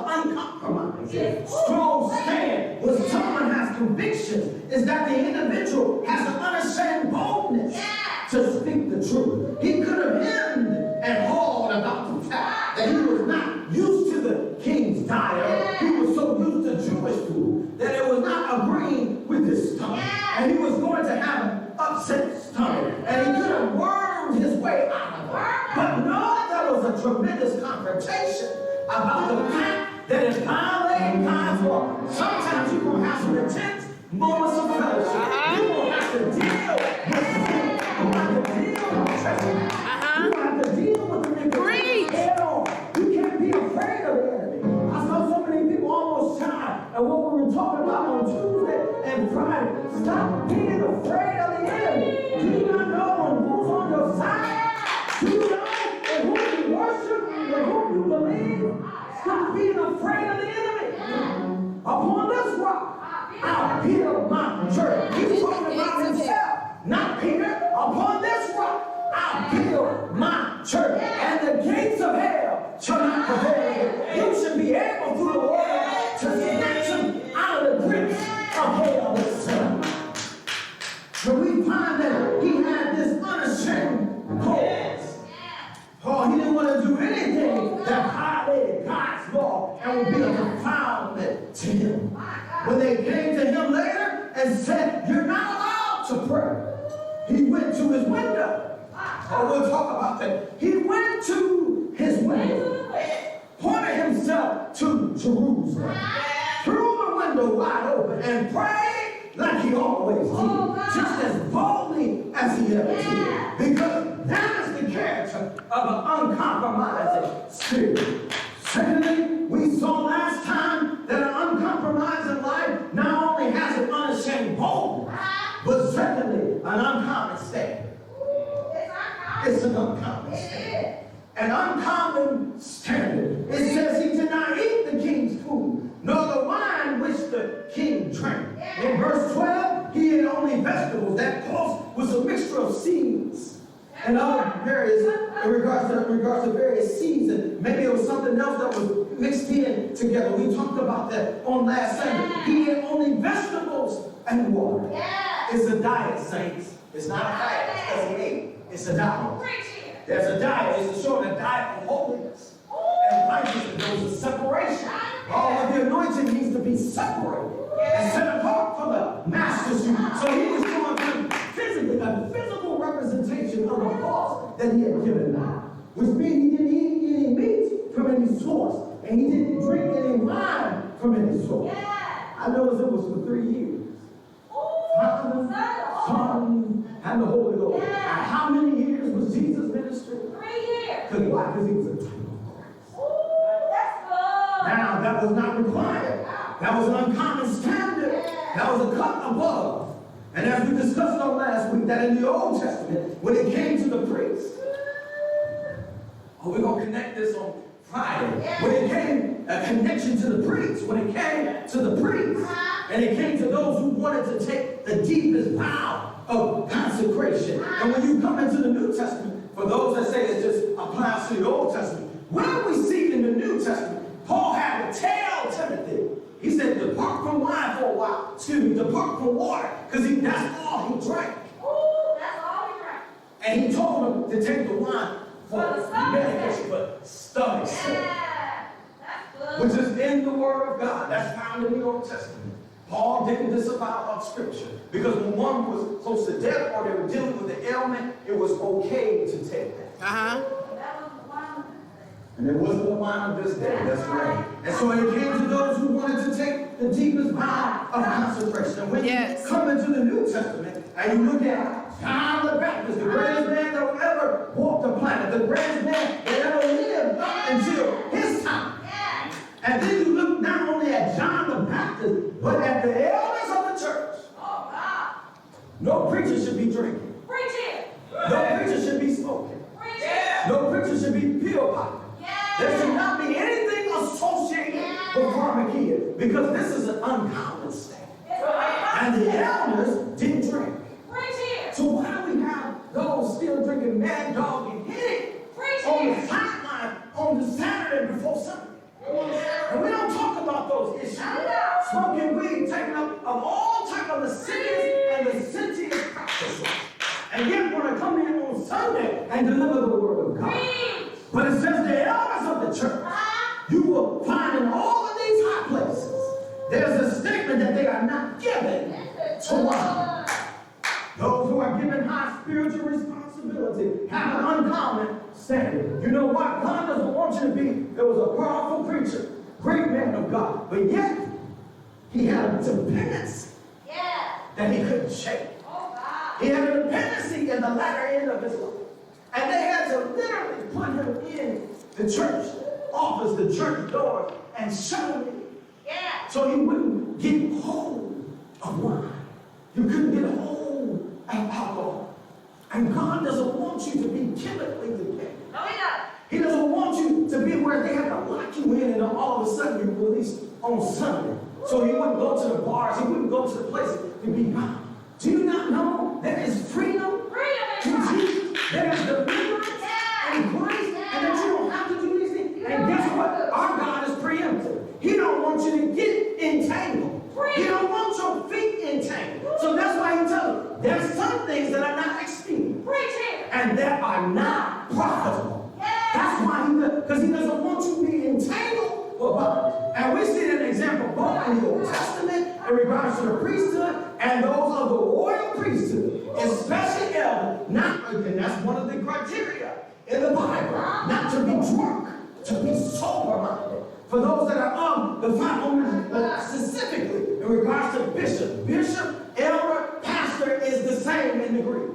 uncompromising, strong stand when someone has convictions is that the individual has an unashamed boldness to speak the truth. He could have hemmed and hawed about the fact that he was not used to the king's diet. He was so used to Jewish food that it was not agreeing with his stomach. And he was going to have an upset stomach. And he could have wormed his way out of it. But no, there was a tremendous confrontation about the fact that if violating God's law, sometimes you're going to have some intense moments of fellowship. You're going to have to deal with sin. You're going to have to deal with trespass. You're going to have to deal with the nigga head on. You can't be afraid of the enemy. I saw so many people almost die at what we were talking about on Tuesday and Friday. Stop being afraid of the enemy. Do you not know who's on your side? Do you know in whom you worship and whom you believe? Stop being afraid of the enemy. Upon this rock, I'll build my church. He's talking about himself, not Peter. Upon this rock, I'll build my church. And the gates of hell shall not prevail. You should be able through the word to snatch him out of the grips of hell itself. But we find that he had this unashamed boldness. Oh, he didn't want to do anything that violated God's law and would be a confoundment to him. When they came to him later and said, "You're not allowed to pray," he went to his window. Oh, we'll talk about that. He went to his window, pointed himself to Jerusalem, threw the window wide open, and prayed like he always did, just as boldly as he ever did. Because that is the character of an uncompromising spirit. Secondly, we saw last time that an uncompromising life not only has an unashamed boldness, but secondly, an uncommon standard. It's an uncommon standard. An uncommon standard. It says he did not eat the king's food, nor the wine which the king drank. In verse 12, he ate only vegetables. That course was a mixture of seeds and other various, in regards to various seeds, and maybe it was something else that was mixed in together. We talked about that on last Sunday. He ate only vegetables and water. It's a diet, saints. It's not a diet because he ate. It's a diet. There's a diet. It's showing a diet of holiness and righteousness. There's a separation. All of the anointing needs to be separated and set apart for the master's use. So he was going through physically, a physical representation of the laws that he had given them, which means he didn't eat any meat from any source, and he didn't drink any wine from any source. I noticed it was for 3 years. Father, Son, and the Holy Ghost. And how many years was Jesus ministry? 3 years. Because why? Because he was a type of Christ. Now, that was not required. That was an uncommon standard. That was a cut above. And as we discussed on last week, that in the Old Testament, when it came to the priests, we're going to connect this on Friday. When it came, a connection to the priests, when it came to the priests, and it came to those who wanted to take the deepest vow of consecration. And when you come into the New Testament, for those that say it just applies to the Old Testament, where we see in the New Testament, Paul had to tell Timothy, he said, depart from wine for a while. Depart from water, because that's all he drank. That's all he drank. And he told him to take the wine for medication, but stomach sake. Which is in the Word of God. That's found in the Old Testament. Paul didn't disavow of Scripture, because when one was close to death or they were dealing with the ailment, it was okay to take that. And it wasn't the wine of this day, that's right. And so it came to those who wanted to take the deepest vow of consecration. And when you come into the New Testament and you look at John the Baptist, the greatest man that ever walked the planet, the greatest man that ever lived up until his time. And then you look not only at John the Baptist, but at the elders of the church. No preacher should be drinking. No preacher should be smoking. No preacher should be pill popping. There should not be anything associated with pharmakia, because this is an uncommon standard. And the elders didn't drink. So why do we have those still drinking Mad Dog and Hit It on the sideline on the Saturday before Sunday? And we don't of the sickest and the sentiest practices. And yet want to come in on Sunday and deliver the word of God. But it says the elders of the church, you will find in all of these high places, there's a statement that they are not given to one. Those who are given high spiritual responsibility have an uncommon standard. You know what? God doesn't want you to be, there was a powerful preacher, great man of God, but yet he had a dependency that he couldn't shake. He had a dependency in the latter end of his life. And they had to literally put him in the church office, the church door, and shut him in. So he wouldn't get hold of wine. You couldn't get hold of alcohol. And God doesn't want you to be chemically dependent. He doesn't want you to be where they have to lock you in and all of a sudden you're released on Sunday. So he wouldn't go to the bars, he wouldn't go to the places to be bound. Do you not know there is freedom to Jesus? There is deliverance and grace, and that you don't have to do these things. And guess what? Our God is preemptive. He don't want you to get entangled. He don't want your feet entangled. So that's why he tells you, there's some things that are not expedient and that are not profitable. That's why he does, because he doesn't want you to be entangled or bound. And we see an example both in the Old Testament in regards to the priesthood and those of the royal priesthood, especially elder, and that's one of the criteria in the Bible, not to be drunk, to be sober-minded. For those that are of the fivefold, specifically in regards to bishop, elder, pastor is the same in the Greek.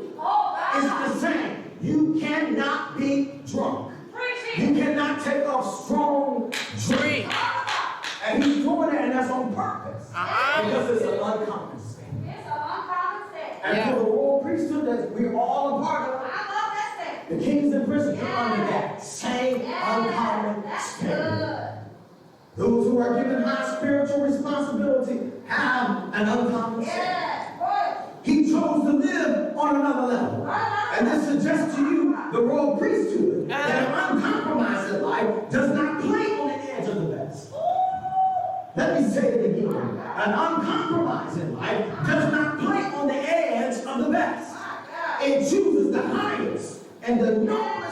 It's the same. You cannot be drunk. You cannot take a strong drink. And he's doing that, and that's on purpose. Because it's an uncommon standard. And for the royal priesthood that we're all a part of, the kings and princes are under that same uncommon standard. Those who are given high spiritual responsibility have an uncommon standard. He chose to live on another level. And this suggests to you the royal priesthood that an uncompromising life does not play on the edge of the best. Let me say it again. An uncompromising life does not play on the edge of the best. It chooses the highest and the noblest